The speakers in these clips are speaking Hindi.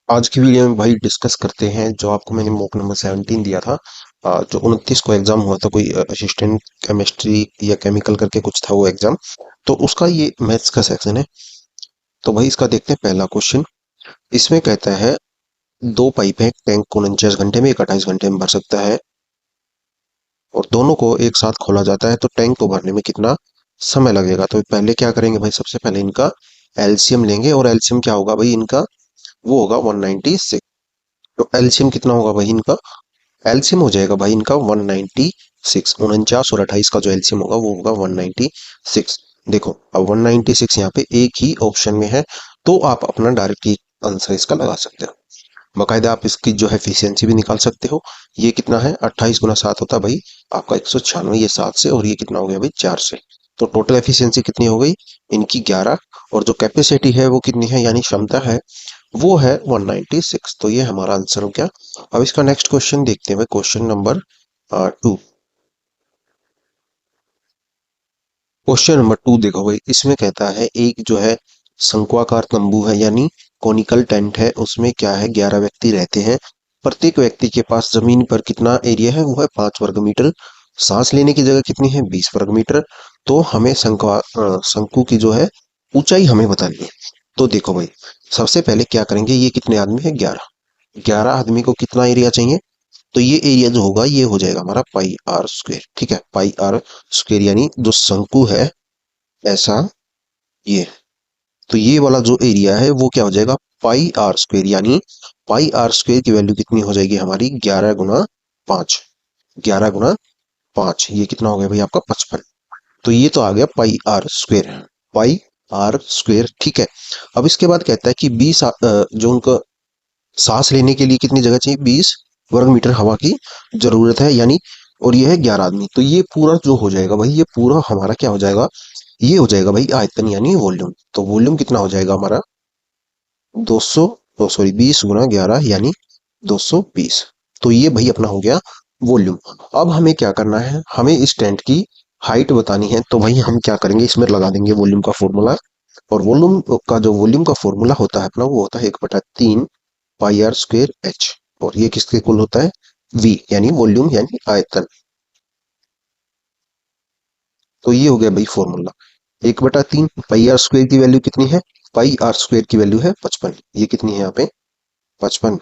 आज की वीडियो में भाई डिस्कस करते हैं जो आपको मैंने मॉक नंबर 17 दिया था। जो 29 को एग्जाम हुआ था, कोई असिस्टेंट केमिस्ट्री या केमिकल करके कुछ था वो एग्जाम। तो उसका ये मैथ्स का सेक्शन है। तो भाई इसका देखते हैं पहला क्वेश्चन। इसमें कहता है दो पाइप है, टैंक को 49 घंटे में 28 घंटे में भर सकता है और दोनों को एक साथ खोला जाता है, तो टैंक को भरने में कितना समय लगेगा। तो पहले क्या करेंगे भाई, सबसे पहले इनका एलसीएम लेंगे और एलसीएम क्या होगा भाई इनका, वो होगा 196। तो एलसीएम कितना होगा भाई इनका, एलसीएम हो जाएगा भाई इनका 196। 49 और 28 का जो एलसीएम होगा वो होगा 196। देखो अब 196 यहाँ पे एक ही ऑप्शन में है, तो आप अपना डायरेक्टली आंसर इसका लगा सकते हो। बाकायदा आप इसकी जो है एफिशिएंसी भी निकाल सकते हो। ये कितना है, 28 गुना 7 होता है भाई आपका 196, ये 7 से, और ये कितना हो गया भाई 4 से। तो टोटल एफिशिएंसी कितनी हो गई इनकी 11, और जो कैपेसिटी है वो कितनी है, यानी क्षमता है, वो है 196। तो ये हमारा आंसर हो गया। अब इसका नेक्स्ट क्वेश्चन देखते हैं भाई, क्वेश्चन नंबर 2। क्वेश्चन नंबर 2 देखो भाई, इसमें कहता है एक जो है शंक्वाकार तंबू है, यानी कोनिकल टेंट है, उसमें क्या है 11 व्यक्ति रहते हैं। प्रत्येक व्यक्ति के पास जमीन पर कितना एरिया है, वो है 5 वर्ग मीटर। सांस लेने की जगह कितनी है, 20 वर्ग मीटर। तो हमें शंकु की जो है ऊंचाई हमें बतानी है। तो देखो भाई, सबसे पहले क्या करेंगे, ये कितने आदमी है, 11। 11 आदमी को कितना एरिया चाहिए, तो ये एरिया जो होगा ये हो जाएगा हमारा पाई आर स्क्वेयर। ठीक है, पाई आर स्क्वेयर, यानी जो शंकु है ऐसा, ये, तो ये वाला जो एरिया है वो क्या हो जाएगा, पाई आर स्क्वेयर। यानी पाई आर स्क्वेयर की वैल्यू कितनी हो जाएगी हमारी, 11 गुना 5। 11 गुना 5, ये कितना हो गया भाई आपका 55। तो ये तो आ गया pi are square, pi are square. ठीक है, अब इसके बाद कहता है कि 20 जो उनका सांस लेने के लिए कितनी जगह चाहिए, 20 वर्ग मीटर हवा की जरूरत है, यानी, और ये है 11 आदमी। तो ये पूरा जो हो जाएगा भाई, ये पूरा हमारा क्या हो जाएगा, ये हो जाएगा भाई आयतन यानी वॉल्यूम। तो वॉल्यूम कितना हो जाएगा हमारा, 200, सॉरी 20 गुना 11 यानी 220। तो ये भाई अपना हो गया वॉल्यूम। अब हमें क्या करना है, हमें इस टेंट की हाइट बतानी है। तो भाई हम क्या करेंगे, इसमें लगा देंगे वॉल्यूम का फॉर्मूला। और वॉल्यूम का जो वॉल्यूम का फॉर्मूला होता है अपना, वो होता है 1/3 पाई आर स्क्वेयर एच। और ये किसके इक्वल होता है, वी यानी वॉल्यूम यानी आयतन। तो ये हो गया भाई फॉर्मूला। 1/3 पाई आर स्क्वेयर की वैल्यू कितनी है, पाई आर स्क्वेयर की वैल्यू है 55। ये कितनी है यहाँ पे, 55।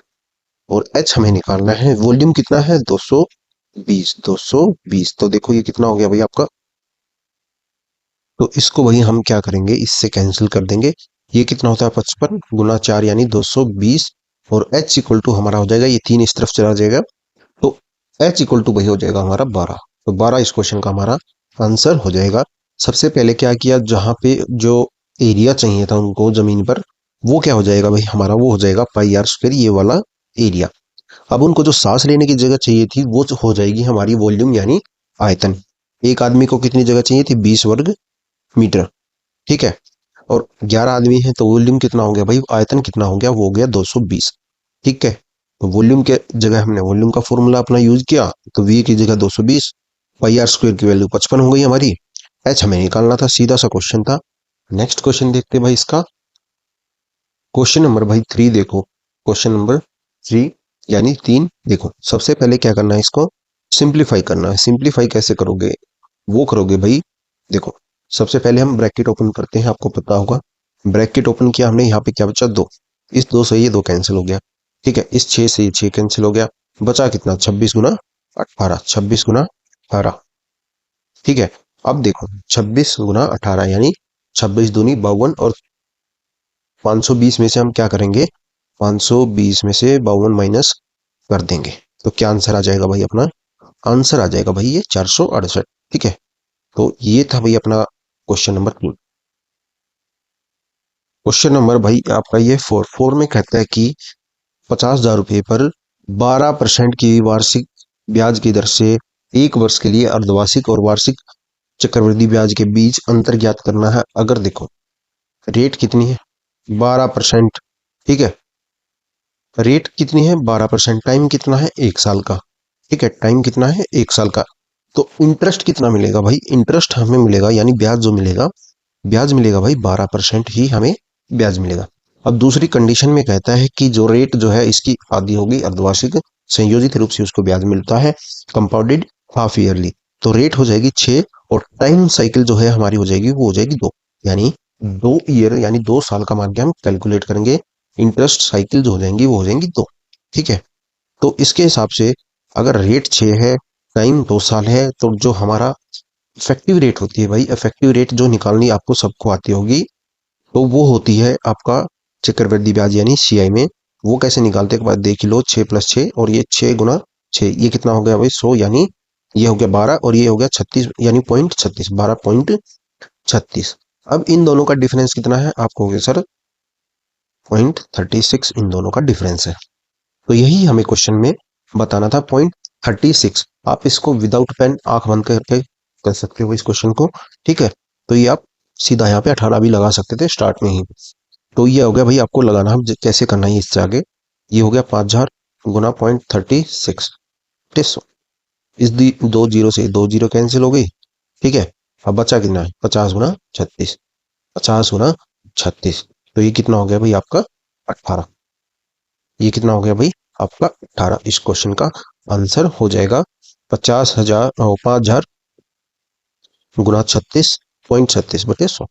और एच हमें निकालना है, वॉल्यूम कितना है 220। 220 तो देखो ये कितना हो गया भाई आपका, तो इसको भाई हम क्या करेंगे, इससे कैंसिल कर देंगे। ये कितना होता है 55 गुना 4 यानी 220। और एच इक्वल टू हमारा हो जाएगा, ये 3 इस तरफ चला जाएगा, तो एच इक्वल टू भाई हो जाएगा हमारा 12। तो 12 इस क्वेश्चन का हमारा आंसर हो जाएगा। सबसे पहले क्या किया, जहां पे जो एरिया चाहिए था उनको जमीन पर, वो क्या हो जाएगा भाई हमारा, वो हो जाएगा पाई आर स्क्वायर, ये वाला एरिया। अब उनको जो सांस लेने की जगह चाहिए थी वो हो जाएगी हमारी वॉल्यूम यानी आयतन। एक आदमी को कितनी जगह चाहिए थी, 20 वर्ग मीटर। ठीक है, और 11 आदमी है, तो वॉल्यूम कितना हो गया भाई, आयतन कितना हो गया, वो हो गया 220। ठीक है, तो वॉल्यूम के जगह हमने वॉल्यूम का फॉर्मूला अपना यूज किया, तो वी की जगह 220, पाई आर स्क्वायर की वैल्यू 55 हो गई हमारी। एच हमें निकालना था, सीधा सा क्वेश्चन था। नेक्स्ट क्वेश्चन देखते हैं भाई इसका, क्वेश्चन नंबर भाई 3 देखो। क्वेश्चन नंबर 3 यानी 3। देखो सबसे पहले क्या करना है, इसको सिंप्लीफाई करना है। सिंप्लीफाई कैसे करोगे, वो करोगे भाई, देखो सबसे पहले हम ब्रैकेट ओपन करते हैं, आपको पता होगा। ब्रैकेट ओपन किया हमने, यहाँ पे क्या बचा, 2। इस 2 से ये 2 कैंसिल हो गया। ठीक है, इस 6 से ये 6 कैंसिल हो गया। बचा कितना, 26 गुना 18। 26 गुना 18। ठीक है, अब देखो 26 गुना 18 यानी 26 दूनी 52, और 520 में से हम क्या करेंगे, 520 में से 52 माइनस कर देंगे। तो क्या आंसर आ जाएगा भाई अपना, आंसर आ जाएगा भाई ये 468। ठीक है, तो ये था भाई अपना क्वेश्चन नंबर 3। क्वेश्चन नंबर भाई आपका ये 4 में कहता है कि 50,000 रुपये पर 12% की वार्षिक ब्याज की दर से एक वर्ष के लिए अर्धवार्षिक और वार्षिक चक्रवृद्धि ब्याज के बीच अंतर ज्ञात करना है। अगर देखो रेट कितनी है, 12%। ठीक है, रेट कितनी है 12%, टाइम कितना है 1 साल का। ठीक है, टाइम कितना है 1 साल का। तो इंटरेस्ट कितना मिलेगा भाई, इंटरेस्ट हमें मिलेगा यानी ब्याज जो मिलेगा, ब्याज मिलेगा भाई 12% ही हमें ब्याज मिलेगा। अब दूसरी कंडीशन में कहता है कि जो रेट जो है इसकी आधी होगी अर्धवार्षिक, संयोजित रूप से उसको ब्याज मिलता है, कंपाउंडेड हाफ ईयरली। तो रेट हो जाएगी 6 और टाइम साइकिल जो है हमारी हो जाएगी वो हो जाएगी 2, यानी 2 ईयर यानी 2 साल का मान के हम कैलकुलेट करेंगे। इंटरेस्ट साइकिल जो हो जाएंगी वो हो जाएंगी 2। ठीक है, तो इसके हिसाब से अगर रेट 6 है, टाइम 2 साल है, तो जो हमारा इफेक्टिव रेट होती है भाई, इफेक्टिव रेट जो निकालनी आपको सबको आती होगी, तो वो होती है आपका चक्रवृद्धि ब्याज यानी सीआई में। वो कैसे निकालते हैं एक बार देख लो, 6+6 और ये 6 गुना 6, ये कितना हो गया भाई 100, यानी ये हो गया 12 और ये हो गया 36, यानी पॉइंट 36, 12.36। अब इन दोनों का डिफरेंस कितना है, आप कहोगे सर 0.36 इन दोनों का डिफरेंस है। तो यही हमें क्वेश्चन में बताना था, 0.36। आप इसको विदाउट पेन आंख बंद करके कर सकते हो इस क्वेश्चन को। ठीक है, तो ये आप सीधा यहाँ पे 18 भी लगा सकते थे स्टार्ट में ही। तो ये हो गया भाई, आपको लगाना हम कैसे करना है इससे आगे। ये हो गया 5000 गुना 0.36, इस दो जीरो से दो जीरो कैंसिल हो गई। ठीक है, अब बचा कितना है 50 गुना 36, 50 गुना 36, तो ये कितना हो गया भाई आपका 18। ये कितना हो गया भाई आपका 18। इस क्वेश्चन का आंसर हो जाएगा 50,000 5,000 गुना 36.36/100।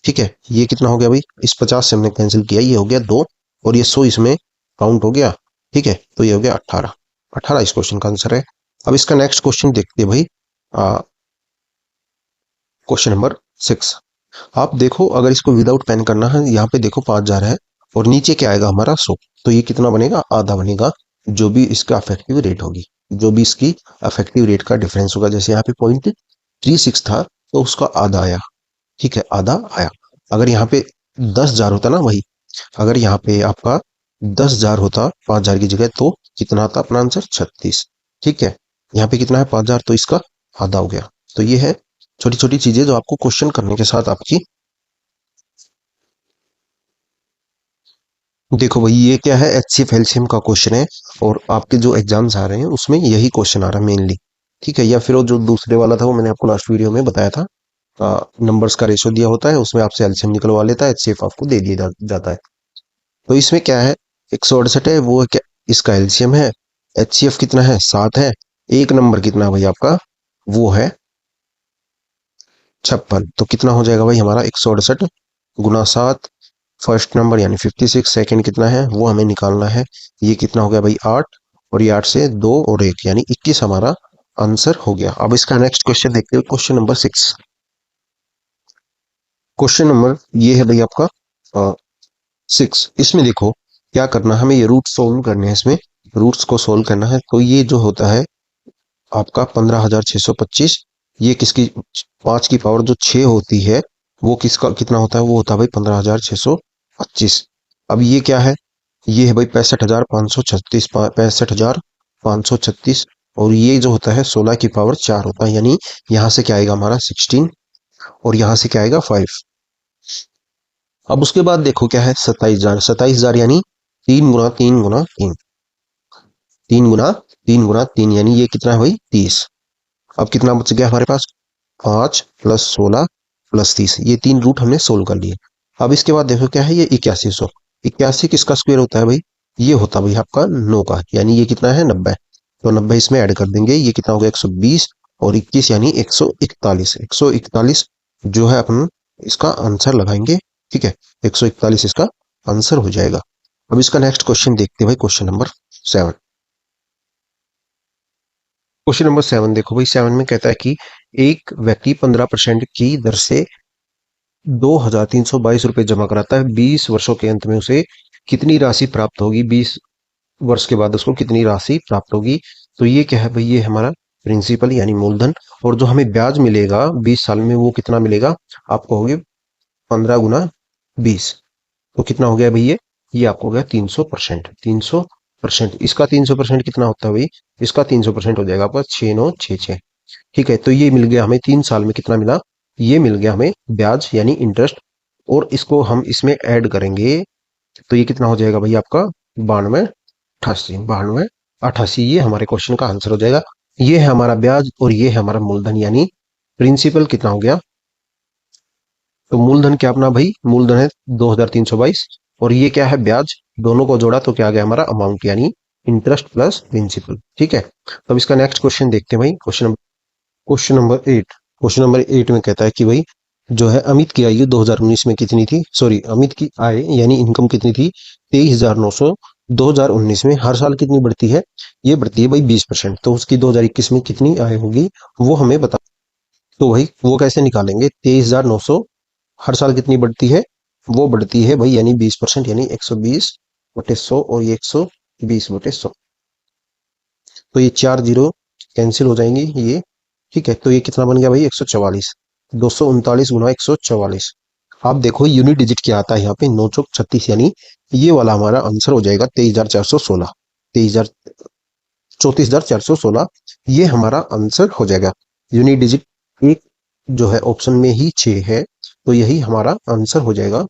ठीक है, ये कितना हो गया भाई, इस 50 से हमने कैंसिल किया, ये हो गया 2 और ये 100 इसमें काउंट हो गया। ठीक है, तो ये हो गया 18। 18 इस क्वेश्चन का आंसर है। अब इसका नेक्स्ट क्वेश्चन देखते हैं भाई, क्वेश्चन नंबर 6। आप देखो, अगर इसको विदाउट पेन करना है, यहाँ पे देखो 5,000 है और नीचे क्या आएगा हमारा 100, तो ये कितना बनेगा, आधा बनेगा। जो भी इसका अफेक्टिव रेट होगी, जो भी इसकी अफेक्टिव रेट का डिफरेंस होगा, जैसे यहाँ पे 0.36 था तो उसका आधा आया। ठीक है, आधा आया। अगर यहाँ पे 10,000 होता ना वही, अगर यहाँ पे आपका 10,000 होता 5,000 की जगह, तो कितना आता अपना आंसर 36। ठीक है, यहाँ पे कितना है 5,000, तो इसका आधा हो गया। तो ये है छोटी छोटी चीजें जो आपको क्वेश्चन करने के साथ आपकी। देखो भाई, ये क्या है, एचसीएफ एलसीएम का क्वेश्चन है और आपके जो एग्जाम्स आ रहे हैं उसमें यही क्वेश्चन आ रहा है मेनली। ठीक है, या फिर वो जो दूसरे वाला था वो मैंने आपको लास्ट वीडियो में बताया था, नंबर्स का रेशो दिया होता है, उसमें आपसे एलसीएम निकलवा लेता है, एचसीएफ आपको दे दिया जाता है। तो इसमें क्या है, 168 है वो क्या, इसका एलसीएम है। एचसीएफ कितना है 7 है। एक नंबर कितना है भाई आपका, वो है 56। तो कितना हो जाएगा भाई हमारा 168 गुना 7, फर्स्ट नंबर यानी 56, सेकंड कितना है वो हमें निकालना है। ये कितना हो गया भाई 8, और ये 8 से 2 और 1 यानी 21 हमारा आंसर हो गया। अब इसका नेक्स्ट क्वेश्चन देखते हैं, क्वेश्चन नंबर 6। क्वेश्चन नंबर ये है भाई आपका 6। इसमें देखो क्या करना है, हमें ये रूट सोल्व करने हैं, इसमें रूट्स को सोल्व करना है। तो ये जो होता है आपका 15,625, ये किसकी, 5 की पावर जो 6 होती है वो किसका कितना होता है, वो होता है भाई 15,625। अब ये क्या है, ये है भाई 65,536, 65,536। और ये जो होता है 16 की पावर 4 होता है, यानी यहाँ से क्या आएगा हमारा 16 और यहाँ से क्या आएगा 5। अब उसके बाद देखो क्या है 27,000, 27,000 यानी 3 गुना 3 गुना 3, 3 गुना 3 गुना 3, यानी ये कितना है भाई 30। अब कितना बच गया हमारे पास, 5 + 16 + 30, ये 3 रूट हमने सोल्व कर लिए। अब इसके बाद देखो क्या है, ये 8100। 81 किसका स्क्वायर होता है भाई, ये होता है भाई आपका 9 का, यानी ये कितना है 90। तो 90 इसमें ऐड कर देंगे, ये कितना हो गया 120 और 21 यानी 141। 141 जो है अपन इसका आंसर लगाएंगे। ठीक है, 141 इसका आंसर हो जाएगा। अब इसका नेक्स्ट क्वेश्चन देखते हैं भाई, क्वेश्चन नंबर 7। क्वेश्चन नंबर 7 देखो भाई, 7 में कहता है कि एक व्यक्ति 15% की दर से 2,322 रुपये जमा कराता है, 20 वर्षों के अंत में उसे कितनी राशि प्राप्त होगी, 20 वर्ष के बाद उसको कितनी राशि प्राप्त होगी। तो ये क्या है भाई, ये हमारा प्रिंसिपल यानी मूलधन, और जो हमें ब्याज मिलेगा 20 साल में वो कितना मिलेगा आपको, होगी 15 गुना 20। तो कितना हो गया भाई, ये आपको हो गया 300%। 300%, इसका 300% कितना होता है भाई, इसका 300% हो जाएगा आपका 6,966। ठीक है, तो ये मिल गया हमें 3 साल में कितना मिला, ये मिल गया हमें ब्याज यानी इंटरेस्ट, और इसको हम इसमें ऐड करेंगे तो ये कितना हो जाएगा भाई आपका 92, 88, ये हमारे क्वेश्चन का आंसर हो जाएगा। ये है हमारा ब्याज और ये है हमारा मूलधन, यानी प्रिंसिपल कितना हो गया तो मूलधन क्या अपना भाई, मूलधन है 2322, और ये क्या है ब्याज, दोनों को जोड़ा तो क्या आ गया हमारा अमाउंट, यानी इंटरेस्ट प्लस प्रिंसिपल। ठीक है, तो अब इसका नेक्स्ट क्वेश्चन देखते हैं भाई। Question number 8। क्वेश्चन नंबर 8 में कहता है कि भाई जो है अमित की आयु 2019 में कितनी थी, सॉरी अमित की आय यानी इनकम कितनी थी, 23,900। 2019 में हर साल कितनी बढ़ती है, ये बढ़ती है भाई 20%। तो उसकी 2021 में कितनी आय होगी वो हमें बता। तो भाई वो कैसे निकालेंगे, 23,900 हर साल कितनी बढ़ती है, वो बढ़ती है भाई यानी 20%, यानी 120/100, और ये 120/100। तो ये 4 जीरो कैंसिल हो जाएंगी ये। ठीक है, तो ये कितना बन गया भाई 144। 239 गुना 144। आप देखो यूनिट डिजिट क्या आता है यहाँ पे, 9 चौक 36, यानी ये वाला हमारा आंसर हो जाएगा 23,416। 34,416 ये हमारा आंसर हो जाएगा। यूनिट डिजिट एक जो है ऑप्शन में ही 6 है, तो यही हमारा आंसर हो जाएगा।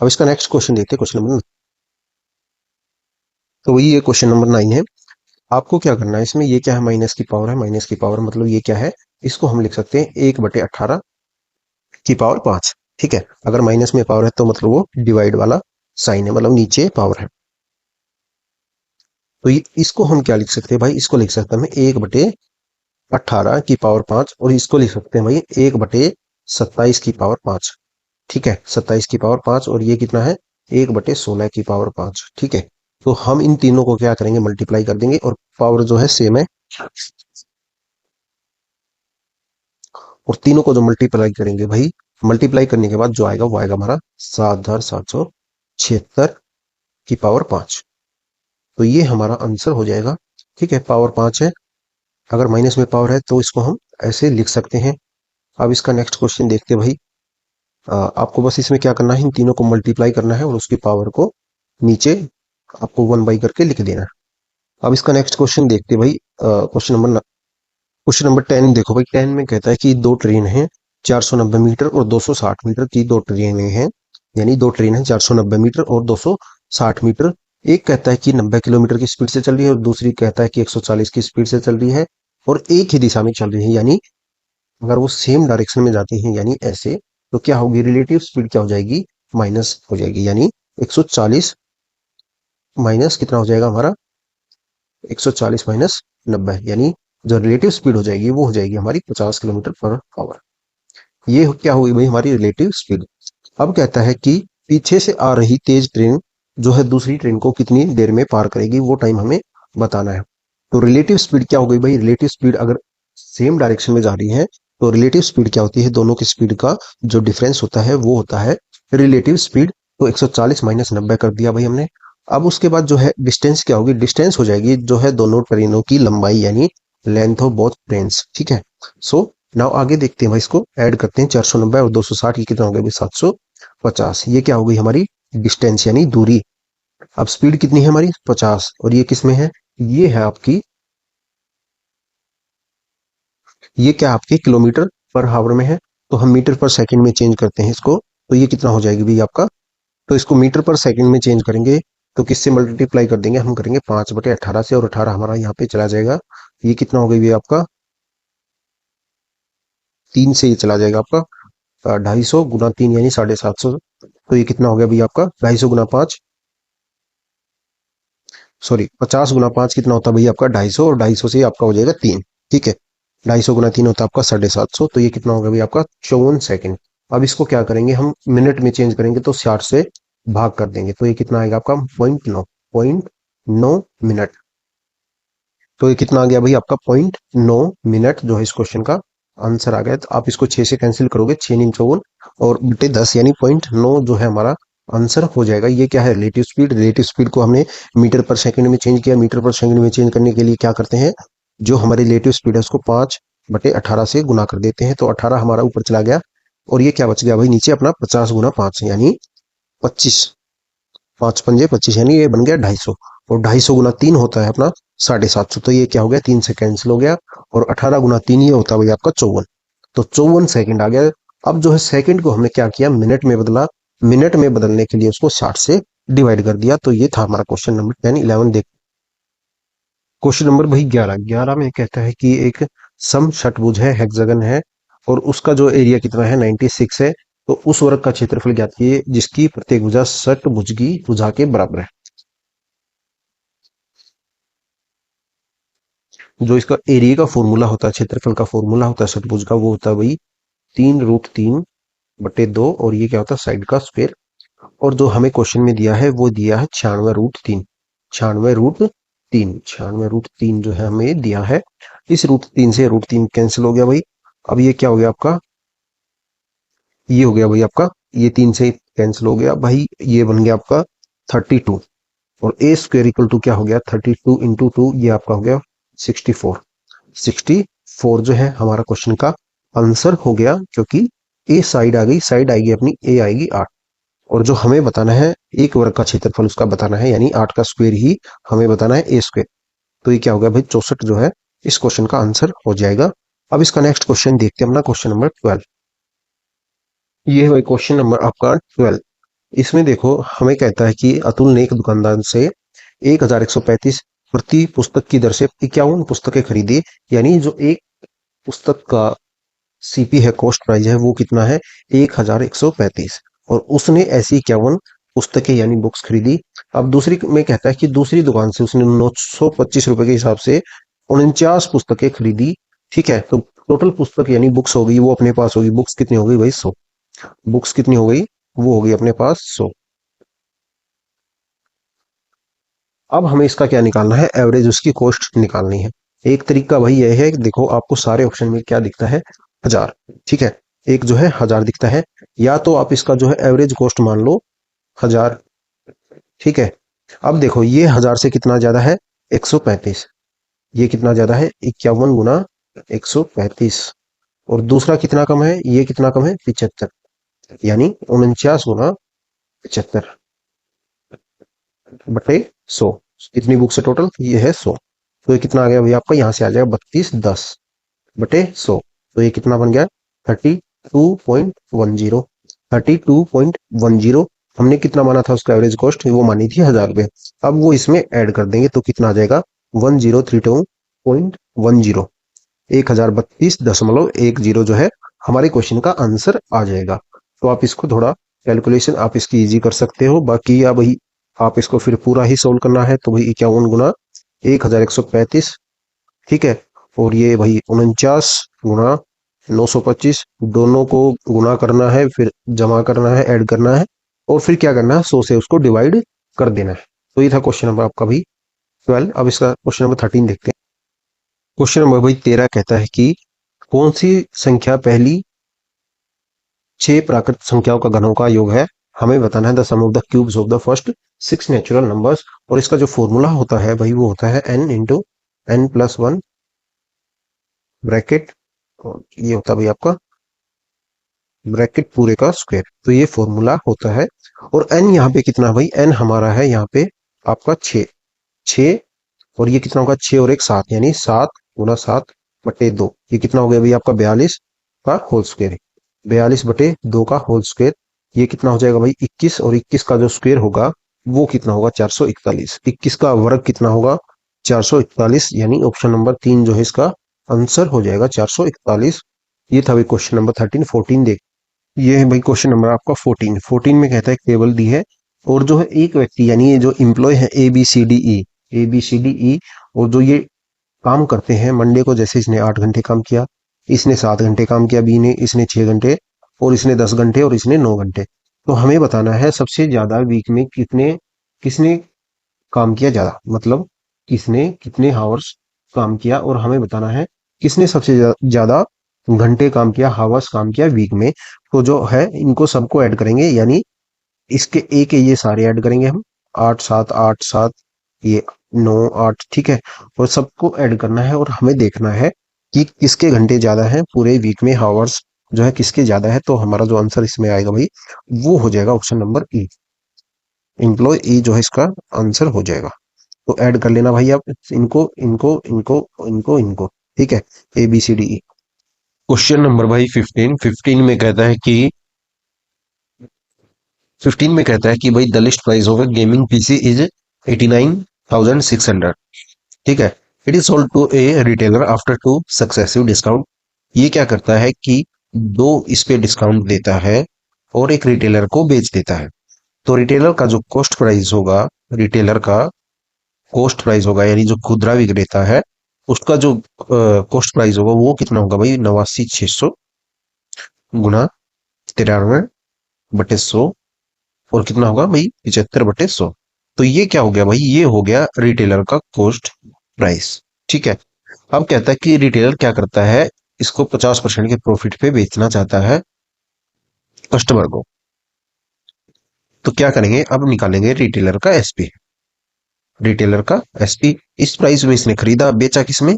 अब इसका नेक्स्ट क्वेश्चन देखते हैं, क्वेश्चन नंबर। तो वही ये क्वेश्चन नंबर 9 है। आपको क्या करना है इसमें, ये क्या है माइनस की पावर है, माइनस की पावर मतलब ये क्या है, इसको हम लिख सकते हैं 1/18 की पावर 5। ठीक है, अगर माइनस में पावर है तो मतलब वो डिवाइड वाला साइन है, मतलब नीचे पावर है। तो ये इसको हम क्या लिख सकते हैं भाई, इसको लिख सकते हैं हम 1/18 की पावर 5, और इसको लिख सकते हैं भाई 1/27 की पावर 5। ठीक है, 27 की पावर 5, और ये कितना है 1/16 की पावर 5। ठीक है, तो हम इन तीनों को क्या करेंगे, मल्टीप्लाई कर देंगे, और पावर जो है सेम है, और तीनों को जो मल्टीप्लाई करेंगे भाई, मल्टीप्लाई करने के बाद जो आएगा वो आएगा हमारा 7,776 की पावर 5। तो ये हमारा आंसर हो जाएगा। ठीक है, पावर 5 है, अगर माइनस में पावर है तो इसको हम ऐसे लिख सकते हैं। अब इसका नेक्स्ट क्वेश्चन देखते हैं भाई। आपको बस इसमें क्या करना है, इन तीनों को मल्टीप्लाई करना है और उसकी पावर को नीचे आपको 1/, करके लिख देना है। अब इसका नेक्स्ट क्वेश्चन देखते हैं भाई। क्वेश्चन नंबर 10 देखो भाई। 10 में कहता है कि दो ट्रेन हैं, 490 मीटर और 260 मीटर की दो ट्रेनें हैं, यानी दो ट्रेन है 490 मीटर और 260 मीटर। एक कहता है कि 90 किलोमीटर की स्पीड से चल रही है, और दूसरी कहता है कि 140 की स्पीड से चल रही है, और एक ही दिशा में चल रही है, यानी अगर वो सेम डायरेक्शन में जाती हैं यानी ऐसे, तो क्या होगी रिलेटिव स्पीड क्या हो जाएगी, माइनस हो जाएगी, यानी 140 माइनस कितना हो जाएगा हमारा, 140 - 90, यानी जो रिलेटिव स्पीड हो जाएगी वो हो जाएगी हमारी 50 किलोमीटर पर आवर। ये क्या होगी भाई हमारी रिलेटिव स्पीड। अब कहता है कि पीछे से आ रही तेज ट्रेन जो है दूसरी ट्रेन को कितनी देर में पार करेगी, वो टाइम हमें बताना है। तो रिलेटिव स्पीड क्या हो गई भाई, रिलेटिव स्पीड अगर सेम डायरेक्शन में जा रही है तो रिलेटिव स्पीड क्या होती है, दोनों की स्पीड का जो डिफरेंस होता है वो होता है रिलेटिव स्पीड। तो 140 - 90 कर दिया भाई हमने। अब उसके बाद जो है डिस्टेंस क्या होगी, डिस्टेंस हो जाएगी जो है दोनों ट्रेनों की लंबाई, यानी लेंथ ऑफ बोथ ट्रेन्स। ठीक है, सो नाउ आगे देखते हैं भाई, इसको ऐड करते हैं 490 और 260 की कितना हो गया भाई 750। ये क्या हो गई हमारी डिस्टेंस यानी दूरी। अब स्पीड कितनी है हमारी 50, और ये किस में है, ये है आपकी, ये क्या आपकी किलोमीटर पर हावर में है, तो हम मीटर पर सेकंड में चेंज करते हैं इसको। तो ये कितना हो जाएगी भाई आपका, तो इसको मीटर पर सेकंड में चेंज करेंगे तो किससे मल्टीप्लाई कर देंगे, हम करेंगे 5/18 से, और 18 हमारा यहाँ पे चला जाएगा। ये कितना हो गई भाई आपका 3 से, ये चला जाएगा आपका 250 × 3 यानी 750। तो ये कितना हो गया भाई आपका 250 × 5, सॉरी 50 × 5 कितना होता है भाई आपका 250, और 250 से आपका हो जाएगा 3। ठीक है, 250 × 3 होता है आपका 750। तो ये कितना होगा भाई आपका 54 सेकंड। अब इसको क्या करेंगे हम मिनट में चेंज करेंगे, तो 60 से भाग कर देंगे, तो ये कितना आएगा आपका 0.9 मिनट। तो ये कितना आ गया भाई आपका 0.9 मिनट जो है इस क्वेश्चन का आंसर आ गया। तो आप इसको 6 से कैंसिल करोगे, 6×9 = 54, और बटे 10 यानी 0.9 जो है हमारा आंसर हो जाएगा। ये क्या है रिलेटिव स्पीड। रिलेटिव स्पीड को हमने मीटर पर सेकंड में चेंज किया, मीटर पर सेकंड में चेंज करने के लिए क्या करते हैं, जो हमारी रिलेटिव स्पीड है उसको 5/18 से गुना कर देते हैं, तो 18 हमारा ऊपर चला गया, और ये क्या बच गया भाई नीचे अपना 50 × 5 यानी 25। 5×5 = 25, यानी ये बन गया 250, और 250 × 3 होता है अपना 750। तो ये क्या हो गया 3 से कैंसिल हो गया, और 18 × 3 ये होता है भाई आपका 54। तो 54 सेकंड आ गया। अब जो है सेकंड को हमने क्या किया मिनट में बदला, मिनट में बदलने के लिए उसको 60 से डिवाइड कर दिया। तो ये था हमारा क्वेश्चन नंबर 10। 11 देख क्वेश्चन नंबर भाई 11। 11 में कहता है कि एक सम षटभुज है, हेक्सागन है, और उसका जो एरिया कितना है 96 है, तो उस वर्ग का क्षेत्रफल ज्ञात कीजिए जिसकी प्रत्येक भुजा षटभुज की भुजा के बराबर है। जो इसका एरिया का फॉर्मूला होता है, क्षेत्रफल का फॉर्मूला होता है षटभुज का, वो होता है भाई 3√3/2, और ये क्या होता है साइड का स्क्वायर। और जो हमें क्वेश्चन में दिया है वो दिया है 96√3। 96√3 जो है हमें दिया है। इस √3 से √3 कैंसिल हो गया भाई। अब ये क्या हो गया आपका, ये हो गया भाई आपका, ये 3 से कैंसिल हो गया भाई, ये बन गया आपका 32। और ए स्क्वायर इक्वल टू क्या हो गया, 32 इंटू 2, ये आपका हो गया 64। 64 जो है हमारा क्वेश्चन का आंसर हो गया, क्योंकि ए साइड आ गई, साइड आएगी अपनी, ए आएगी 8। और जो हमें बताना है एक वर्ग का क्षेत्रफल उसका बताना है, यानी 8 का स्क्वायर ही हमें बताना है, ए स्क्वायर। तो ये क्या हो गया भाई 64 जो है इस क्वेश्चन का आंसर हो जाएगा। अब इसका नेक्स्ट क्वेश्चन देखते हैं अपना, क्वेश्चन नंबर 12। ये है भाई क्वेश्चन नंबर आपका 12। इसमें देखो हमें कहता है कि अतुल ने एक दुकानदार से 1135 प्रति पुस्तक की दर से 51 पुस्तकें खरीदी। यानी जो एक पुस्तक का सीपी है, कॉस्ट प्राइस है, वो कितना है 1135। और उसने ऐसी 51 पुस्तकें यानी बुक्स खरीदी। अब दूसरी में कहता है कि दूसरी दुकान से उसने 925 रुपए के हिसाब से 49 पुस्तकें खरीदी। ठीक है, तो टोटल पुस्तक यानी बुक्स हो गई वो अपने पास होगी, बुक्स कितनी हो गई भाई 100। बुक्स कितनी हो गई, वो हो गई अपने पास 100। अब हमें इसका क्या निकालना है, एवरेज उसकी कॉस्ट निकालनी है। एक तरीका भाई यह है कि देखो आपको सारे ऑप्शन में क्या दिखता है, 1000। ठीक है, एक जो है 1000 दिखता है, या तो आप इसका जो है एवरेज कॉस्ट मान लो 1000। ठीक है, अब देखो ये 1000 से कितना ज्यादा है, 135। ये कितना ज्यादा है, 51 गुना 135। और दूसरा कितना कम है, ये कितना कम है 75, यानी 49 गुना 75 बटे 100। कितनी बुक्स है टोटल, ये है 100। तो ये कितना आ गया भाई आपका, यहाँ से आ जाएगा 3210 बटे 100। तो ये कितना बन गया 32.10। 32.10 हमने कितना माना था उसका एवरेज कॉस्ट, वो मानी थी 1000 रुपये। अब वो इसमें ऐड कर देंगे तो कितना आ जाएगा 1032.10। 1032.10 जो है हमारे क्वेश्चन का आंसर आ जाएगा। तो आप इसको थोड़ा कैलकुलेशन आप इसकी इजी कर सकते हो। बाकी या भाई आप इसको फिर पूरा ही सोल्व करना है तो भाई 51 गुना 1135। ठीक है, और ये भाई 49 गुना 925, दोनों को गुना करना है, फिर जमा करना है, ऐड करना है, और फिर क्या करना है 100 से उसको डिवाइड कर देना है। तो ये था क्वेश्चन नंबर आपका भाई 12। अब इसका क्वेश्चन नंबर 13 देखते हैं। क्वेश्चन नंबर भाई 13 कहता है कि कौन सी संख्या पहली 6 प्राकृत संख्याओं का घनों का योग है। हमें बताना है the sum of the cubes of the first 6 natural numbers. और इसका जो फॉर्मूला होता है भाई वो होता है n इंटू n+1 ब्रैकेट, और ये होता है भाई आपका ब्रैकेट पूरे का स्क्वायर। तो ये फॉर्मूला होता है। और n यहाँ पे कितना है भाई, n हमारा है यहाँ पे आपका 6। 6 और ये कितना होगा 6 और 1 7, यानी 7 गुना 7/2। ये कितना हो गया भाई आपका 42 का होल स्क्वायर। 42/2 का होल स्क्वायर, ये कितना हो जाएगा भाई 21। और 21 का जो स्क्वायर होगा वो कितना होगा 441। 21 का वर्ग कितना होगा 441, यानी ऑप्शन नंबर 3 जो है इसका आंसर हो जाएगा 441। ये था भाई क्वेश्चन नंबर 13। 14 देख, ये है भाई क्वेश्चन नंबर आपका 14। 14 में कहता है एक टेबल दी है, और जो है एक व्यक्ति यानी ये जो एम्प्लॉय है ABCDE, और जो ये काम करते हैं मंडे को, जैसे इसने 8 घंटे काम किया, इसने 7 घंटे काम किया, बी ने, इसने 6 घंटे, और इसने 10 घंटे, और इसने 9 घंटे। तो हमें बताना है सबसे ज्यादा वीक में कितने, किसने काम किया ज्यादा, मतलब किसने कितने हावर्स काम किया, और हमें बताना है किसने सबसे ज्यादा घंटे काम किया, हावर्स काम किया वीक में। तो जो है इनको सबको ऐड करेंगे, यानी इसके एक ये सारे ऐड करेंगे हम, 8 7 8 7, ये 9 8। ठीक है, और सबको ऐड करना है, और हमें देखना है कि किसके घंटे ज्यादा हैं पूरे वीक में, हावर्स जो है किसके ज्यादा है। तो हमारा जो आंसर इसमें आएगा भाई वो हो जाएगा ऑप्शन नंबर ई, एम्प्लॉय ई जो है इसका आंसर हो जाएगा। तो ऐड कर लेना भाई आप इनको इनको इनको इनको इनको। ठीक है, ABCDE। क्वेश्चन नंबर भाई 15। 15 में कहता है कि भाई the list price of a gaming PC is 89,600। ठीक है, it is sold to a retailer after 2 successive discount. ये क्या करता है कि 2 इस पे डिस्काउंट देता है, और एक रिटेलर को बेच देता है। तो रिटेलर का जो कॉस्ट प्राइस होगा, रिटेलर का कॉस्ट प्राइस होगा यानी जो खुदरा विक्रेता है उसका जो कॉस्ट प्राइस होगा वो कितना होगा भाई, 89,600 गुना 93/100, और कितना होगा भाई, 75/100। तो ये क्या हो गया भाई, ये हो गया रिटेलर का कॉस्ट प्राइस। ठीक है। अब कहता है कि रिटेलर क्या करता है, इसको 50% के प्रॉफिट पे बेचना चाहता है कस्टमर को। तो क्या करेंगे, अब निकालेंगे रिटेलर का एसपी। रिटेलर का एसपी, इस प्राइस में इसने खरीदा, बेचा किसमें,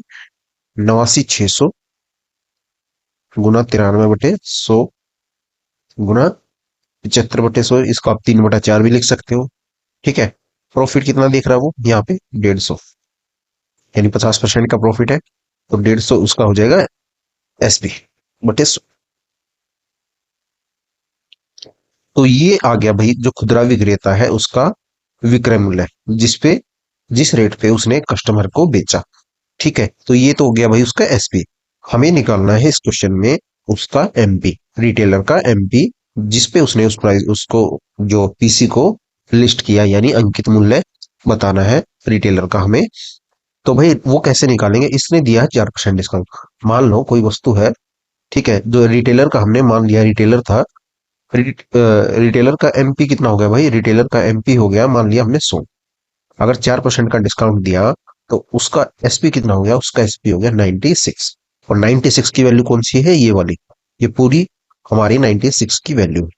89,600 गुना 93/100 गुना 75/100, इसको आप 3/4 भी लिख सकते हो। ठीक है। प्रॉफिट कितना देख रहा है वो यहाँ पे, 150, यानी 50% का प्रॉफिट है, तो 150 उसका हो जाएगा एसपी बटे 100। तो ये आ गया भाई जो खुदरा विक्रेता है उसका विक्रय मूल्य, जिसपे जिस रेट पे उसने कस्टमर को बेचा। ठीक है। तो ये तो हो गया भाई उसका एसपी। हमें निकालना है इस क्वेश्चन में उसका एमपी, रिटेलर का एमपी, जिसपे उसने उस प्राइस उसको जो पीसी को लिस्ट किया, यानी अंकित मूल्य बताना है रिटेलर का हमें। तो भाई वो कैसे निकालेंगे, इसने दिया है 4% डिस्काउंट। मान लो कोई वस्तु है, ठीक है, जो रिटेलर का हमने मान लिया रिटेलर था, रिटेलर का एमपी कितना हो गया भाई, रिटेलर का एमपी हो गया, मान लिया हमने 100। अगर 4% का डिस्काउंट दिया तो उसका एसपी कितना हो गया, उसका एसपी हो गया 96। और 96 की वैल्यू कौन सी है, ये वाली, ये पूरी हमारी 96 की वैल्यू।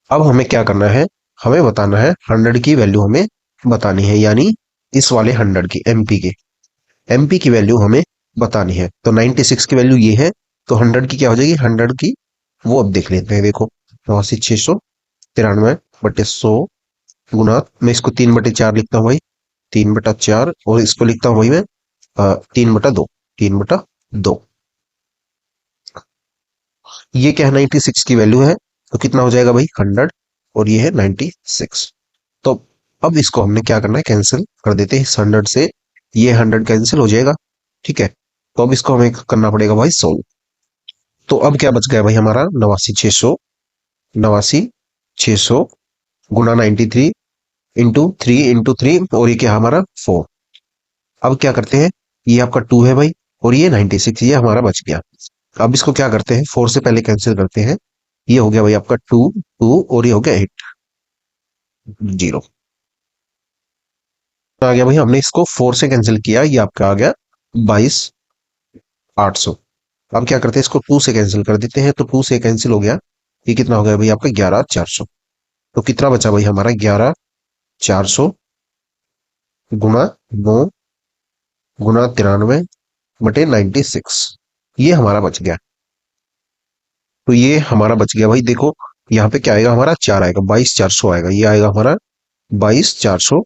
अब हमें क्या करना है, हमें बताना है 100 की वैल्यू हमें बतानी है, यानी इस वाले 100 की, एमपी के, एमपी की वैल्यू हमें बतानी है। तो 96 की वैल्यू ये है, तो 100 की क्या हो जाएगी, 100 की वो अब देख लेते हैं। देखो, 89,693/100 गुना, मैं इसको 3/4 लिखता हूँ भाई, 3/4, और इसको लिखता हूँ भाई मैं 3/2, 3/2। ये क्या है, 96 की वैल्यू है, तो कितना हो जाएगा भाई, 100, और ये है 96। तो अब इसको हमने क्या करना है, कैंसिल कर देते हैं इस 100 से, ये 100 कैंसिल हो जाएगा। ठीक है। तो अब इसको हमें करना पड़ेगा भाई सोल्व। तो अब क्या बच गया भाई हमारा, 89,600, 89,600 गुना 93 इंटू थ्री, और ये क्या है हमारा 4। अब क्या करते हैं, ये आपका 2 है भाई, और ये 96, ये हमारा बच गया। अब इसको क्या करते हैं, 4 से पहले कैंसिल करते हैं, ये हो गया भाई आपका 2, 2, और ये हो गया 8, 0 आ गया भाई। हमने इसको 4 से कैंसिल किया, ये आपका आ गया 22,800। अब क्या करते हैं, इसको 2 से कैंसिल कर देते हैं, तो 2 से कैंसिल हो गया, ये कितना हो गया भाई आपका 11,400। तो कितना बचा भाई हमारा, 11,400 गुना 9 गुना 93/96, ये हमारा बच गया। तो ये हमारा बच गया भाई। देखो यहाँ पे क्या आएगा, हमारा 4 आएगा, 22,400 आएगा, ये आएगा हमारा 22,400।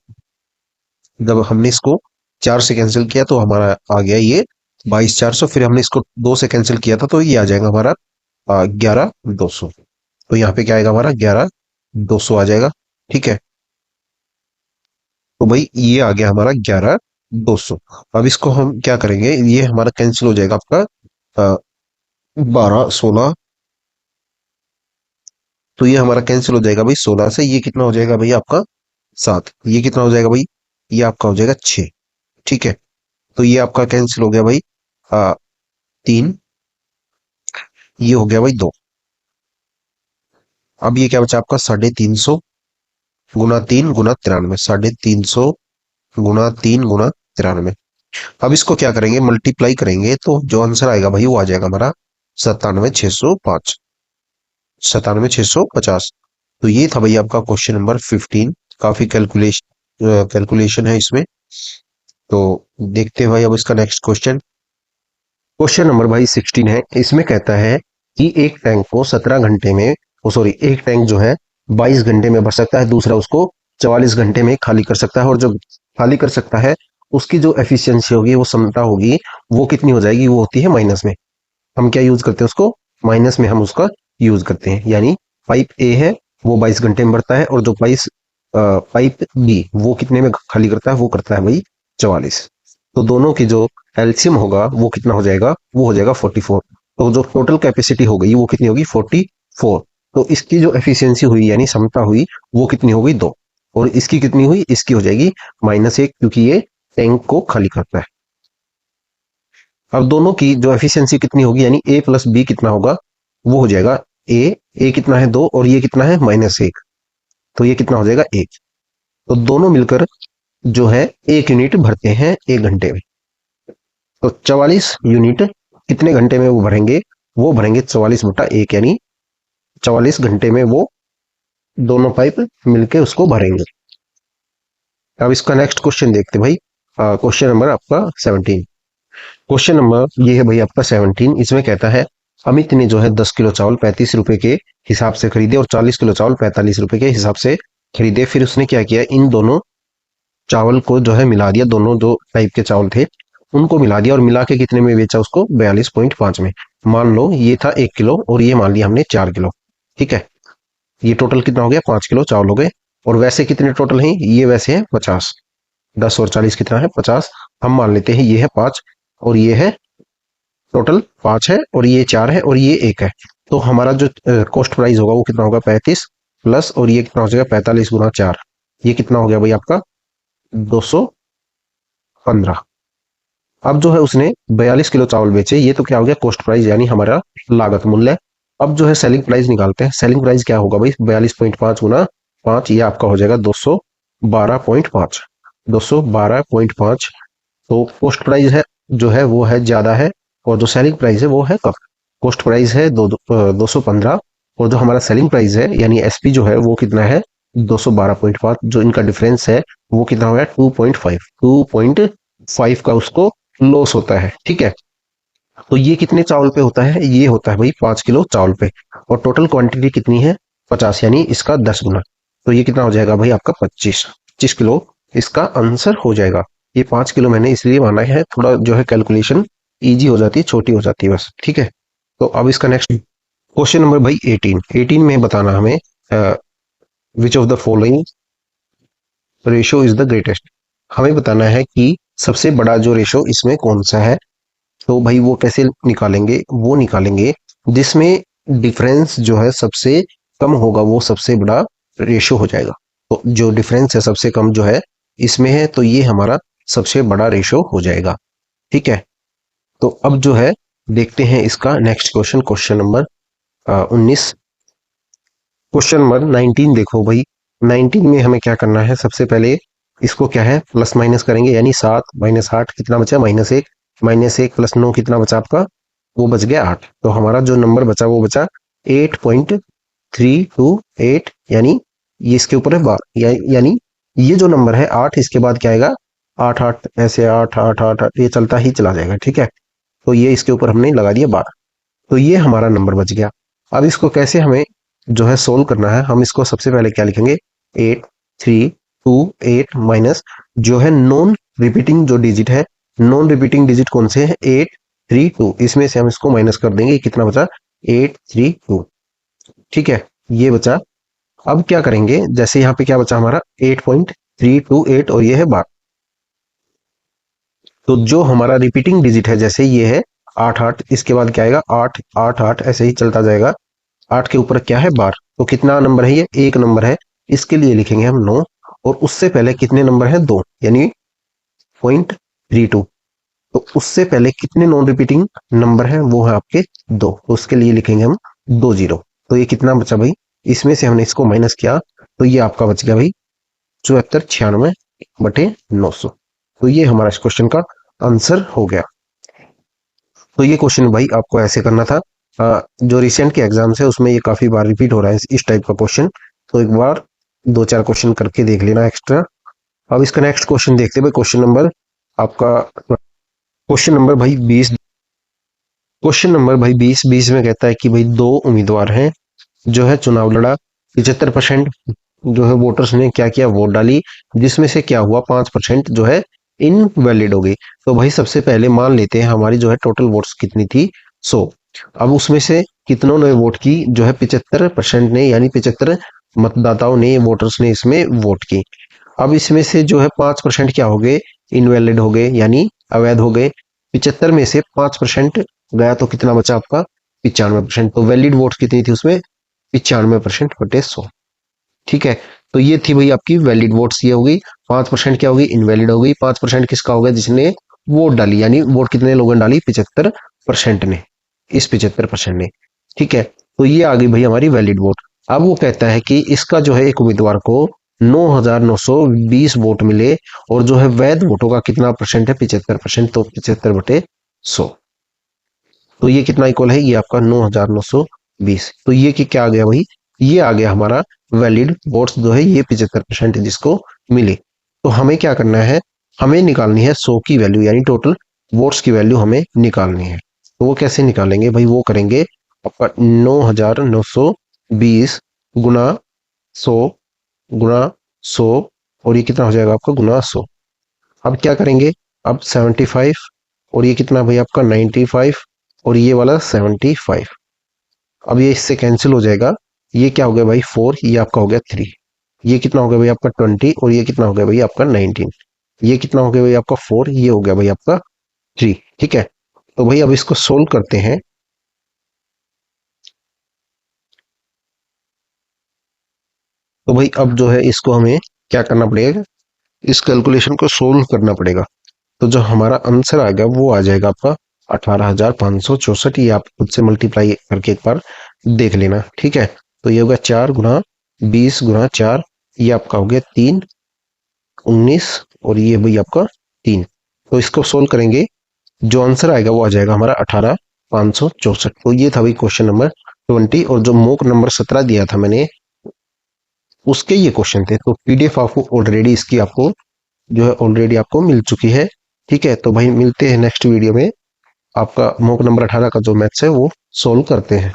जब हमने इसको 4 से कैंसिल किया तो हमारा आ गया ये 22,400, फिर हमने इसको 2 से कैंसिल किया था तो ये आ जाएगा हमारा 11,200। तो यहाँ पे क्या आएगा हमारा, 11,200 आ जाएगा। ठीक है। तो भाई ये आ गया हमारा 11,200। अब इसको हम क्या करेंगे, ये हमारा कैंसिल हो जाएगा आपका 12, 16। तो ये हमारा कैंसिल हो जाएगा भाई 16 से, ये कितना हो जाएगा भाई आपका 7, ये कितना हो जाएगा भाई, ये आपका हो जाएगा 6। ठीक है। तो ये आपका कैंसिल हो गया भाई 3, ये हो गया भाई 2। अब ये क्या बचा आपका, 350 गुना 3 गुना 93, 350 गुना 3 गुना 93। अब इसको क्या करेंगे, मल्टीप्लाई करेंगे, तो जो आंसर आएगा भाई वो आ जाएगा हमारा 97,605, 97,650। तो ये था भाई आपका क्वेश्चन नंबर 15। काफी कैलकुलेशन है इसमें। तो देखते हैं भाई अब इसका नेक्स्ट क्वेश्चन। क्वेश्चन नंबर भाई 16 है, इसमें कहता है कि एक टैंक को 17 घंटे में, ओ सॉरी, एक टैंक जो है 22 घंटे में भर सकता है, दूसरा उसको 44 घंटे में खाली कर सकता है, और जो खाली कर सकता है उसकी जो एफिशिएंसी होगी, वो क्षमता होगी, वो कितनी हो जाएगी, वो होती है माइनस में। हम क्या यूज करते हैं उसको, माइनस में हम उसका यूज करते हैं, यानी पाइप ए है वो 22 घंटे में भरता है, और जो पाइप बी वो कितने में खाली करता है, वो करता है भाई 44। तो दोनों की जो एलसीएम होगा वो कितना हो जाएगा, वो हो जाएगा 44। तो जो टोटल कैपेसिटी हो गई वो कितनी होगी, 4। तो इसकी जो एफिशिएंसी हुई यानी क्षमता हुई वो कितनी हो गई 2। और इसकी कितनी हुई, इसकी हो जाएगी -1 क्योंकि ये टैंक को खाली करता है। अब दोनों की जो एफिशिएंसी कितनी होगी यानी a प्लस बी कितना होगा, वो हो जाएगा a कितना है 2 और ये कितना है -1, तो ये कितना हो जाएगा 1। तो दोनों मिलकर जो है 1 यूनिट भरते हैं 1 घंटे में। तो 44 यूनिट कितने घंटे में वो भरेंगे, वो भरेंगे 44/1 यानी 44 घंटे में वो दोनों पाइप मिलके उसको भरेंगे। अब इसका नेक्स्ट क्वेश्चन देखते भाई। क्वेश्चन नंबर आपका 17। क्वेश्चन नंबर ये है भाई आपका 17। इसमें कहता है अमित ने जो है 10 किलो चावल 35 रुपए के हिसाब से खरीदे और 40 किलो चावल 45 रुपए के हिसाब से खरीदे। फिर उसने क्या किया, इन दोनों चावल को जो है मिला दिया, दोनों जो टाइप के चावल थे उनको मिला दिया और मिला के कितने में बेचा उसको, 42.5 में। मान लो ये था 1 किलो और ये मान लिया हमने 4 किलो। ठीक है, ये टोटल कितना हो गया, 5 किलो चावल हो गए। और वैसे कितने टोटल हैं, ये वैसे है 50। 10 और 40 कितना है 50। हम मान लेते हैं ये है 5 और ये है टोटल 5 है और ये 4 है और ये 1 है। तो हमारा जो कॉस्ट प्राइस होगा वो कितना होगा 35 प्लस और ये कितना हो जाएगा 45 गुना 4, ये कितना हो गया भाई आपका 215। अब जो है उसने 42 किलो चावल बेचे, ये तो क्या हो गया कॉस्ट प्राइस यानी हमारा लागत मूल्य। अब जो है सेलिंग प्राइस निकालते हैं। सेलिंग प्राइस क्या होगा भाई 42.5 गुना 5, ये आपका हो जाएगा 212.5। 212.5। तो कॉस्ट प्राइस है जो है वो है ज्यादा है और जो सेलिंग प्राइस है वो है कम। कॉस्ट प्राइस है 215 और जो हमारा सेलिंग प्राइस है यानी एसपी जो है वो कितना है 212.5। जो इनका डिफरेंस है वो कितना हो गया 2.5। 2.5 का उसको लॉस होता है। ठीक है, तो ये कितने चावल पे होता है, ये होता है भाई 5 किलो चावल पे। और टोटल क्वांटिटी कितनी है 50 यानी इसका 10 गुना। तो ये कितना हो जाएगा भाई आपका 25 किलो इसका आंसर हो जाएगा। ये 5 किलो मैंने इसलिए माना है, थोड़ा जो है कैलकुलेशन इजी हो जाती है, छोटी हो जाती है बस। ठीक है, तो अब इसका नेक्स्ट क्वेश्चन नंबर भाई 18 में बताना हमें which of the following ratio is the greatest. हमें बताना है कि सबसे बड़ा जो रेशो इसमें कौन सा है। तो भाई वो कैसे निकालेंगे, वो निकालेंगे जिसमें डिफरेंस जो है सबसे कम होगा वो सबसे बड़ा रेशो हो जाएगा। तो जो डिफरेंस है सबसे कम जो है इसमें है तो ये हमारा सबसे बड़ा रेशो हो जाएगा। ठीक है, तो अब जो है देखते हैं इसका next question, question number 19। Question number 19 देखो भाई। 19 में हमें क्या करना है, सबसे पहले इसको क्या है प्लस माइनस करेंगे यानी 7 -8 कितना बचा -1। -1 प्लस 9 कितना बचा आपका, वो बच गया 8। तो हमारा जो नंबर बचा वो बचा 8.328 यानी ये इसके ऊपर है बार यानी ये जो नंबर है 8 इसके बाद क्या आएगा 8 8 ऐसे 8 8 8 8 ये चलता ही चला जाएगा। ठीक है, तो ये इसके ऊपर हमने लगा दिया 12। तो ये हमारा नंबर बच गया। अब इसको कैसे हमें जो है सोल्व करना है, हम इसको सबसे पहले क्या लिखेंगे 8 3 2 8 माइनस जो है नॉन रिपीटिंग जो डिजिट है, नॉन रिपीटिंग डिजिट कौन से है 8 3 2, इसमें से हम इसको माइनस कर देंगे, कितना बचा 8 3 2। ठीक है, ये बचा। अब क्या करेंगे, जैसे यहाँ पे क्या बचा हमारा 8.328 और ये है 12। तो जो हमारा रिपीटिंग डिजिट है जैसे ये है 8 8, इसके बाद क्या आएगा 8 8 8 ऐसे ही चलता जाएगा। 8 के ऊपर क्या है 12, तो कितना नंबर है ये एक नंबर है, इसके लिए लिखेंगे हम 9। और उससे पहले कितने नंबर है 2 यानी 0.32। तो उससे पहले कितने नॉन रिपीटिंग नंबर है वो है आपके 2, तो उसके लिए लिखेंगे हम 2 0। तो ये कितना बचा भाई, इसमें से हमने इसको माइनस किया तो ये आपका बच गया भाई 7496/900। तो ये हमारा इस क्वेश्चन का आंसर हो गया। तो ये क्वेश्चन भाई आपको ऐसे करना था। जो रिसेंट के एग्जाम्स है उसमें ये काफी बार रिपीट हो रहा है इस टाइप का क्वेश्चन, तो एक बार 2 4 क्वेश्चन करके देख लेना एक्स्ट्रा। अब इसका नेक्स्ट क्वेश्चन देखते हैं भाई। क्वेश्चन नंबर आपका क्वेश्चन नंबर भाई 20। क्वेश्चन नंबर भाई 20 में कहता है कि भाई 2 उम्मीदवार हैं जो है चुनाव लड़ा, 75% जो है वोटर्स ने क्या किया वोट डाली, जिसमें से क्या हुआ 5% जो है इनवैलिड हो गई। तो भाई सबसे पहले मान लेते हैं हमारी जो है टोटल वोट्स कितनी थी 100। अब उसमें से कितनों ने वोट की, जो है 75% ने यानी 75 मतदाताओं ने वोटर्स ने इसमें वोट की। अब इसमें से जो है 5% क्या हो गए इनवैलिड हो गए यानी अवैध हो गए। 75 में से 5% गया तो कितना बचा आपका 95%। तो वैलिड वोट्स कितनी थी उसमें 95% बटे 100। ठीक है, तो ये थी भाई आपकी वैलिड वोट्स, ये हो गई। 5% क्या होगी, इनवैलिड हो गई। 5% किसका होगा, जिसने वोट डाली, यानी वोट कितने लोगों ने डाली, 75% ने, इस 75% ने। ठीक है, तो ये आ गई भाई हमारी वैलिड वोट। अब वो कहता है कि इसका जो है एक उम्मीदवार को 9,920 वोट मिले, और जो है वैध वोटों का कितना परसेंट है, 75%, तो 75/100। तो ये कितना इक्वल है, ये आपका 9,920। तो ये कि क्या आ गया भाई, ये आ गया हमारा वैलिड वोट्स जो है, ये 75% जिसको मिले। तो हमें क्या करना है, हमें निकालनी है 100 की वैल्यू, यानी टोटल वोट्स की वैल्यू हमें निकालनी है। तो वो कैसे निकालेंगे भाई, वो करेंगे आपका 9,920 गुना 100 गुना 100, और ये कितना हो जाएगा आपका, गुना 100। अब क्या करेंगे, अब 75, और ये कितना भाई आपका 95, और ये वाला 75। अब ये इससे कैंसिल हो जाएगा, ये क्या हो गया भाई 4, ये आपका हो गया 3, ये कितना हो गया भाई आपका 20, और ये कितना हो गया भाई आपका 19, ये कितना हो गया भाई आपका 4, ये हो गया भाई आपका 3। ठीक है, तो भाई अब इसको सोल्व करते हैं। तो भाई अब जो है इसको हमें क्या करना पड़ेगा, इस कैलकुलेशन को सोल्व करना पड़ेगा। तो जो हमारा आंसर आएगा वो आ जाएगा आपका 18,564। ये आप खुद से मल्टीप्लाई करके एक बार देख लेना। ठीक है, तो ये होगा 4 गुना 20 गुना 4, ये आपका हो गया 3 19, और ये भाई आपका 3। तो इसको सोल्व करेंगे, जो आंसर आएगा वो आ जाएगा हमारा 18,564। तो ये था भाई क्वेश्चन नंबर 20। और जो मोक नंबर 17 दिया था मैंने, उसके ये क्वेश्चन थे। तो पीडीएफ आपको ऑलरेडी इसकी आपको जो है ऑलरेडी आपको मिल चुकी है। ठीक है, तो भाई मिलते हैं नेक्स्ट वीडियो में। आपका मोक नंबर 18 का जो मैथ्स है वो सोल्व करते हैं।